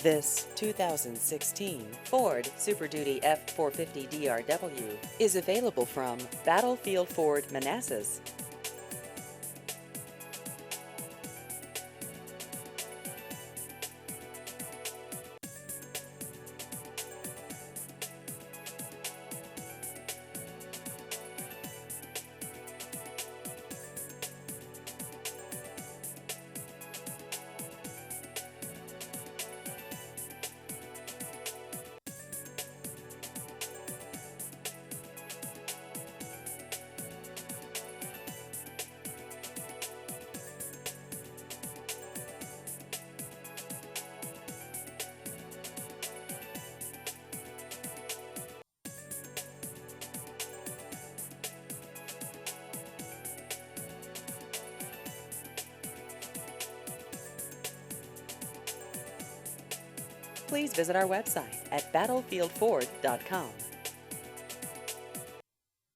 This 2016 Ford Super Duty F-450 DRW is available from Battlefield Ford Manassas. Please visit our website at battlefieldford.com.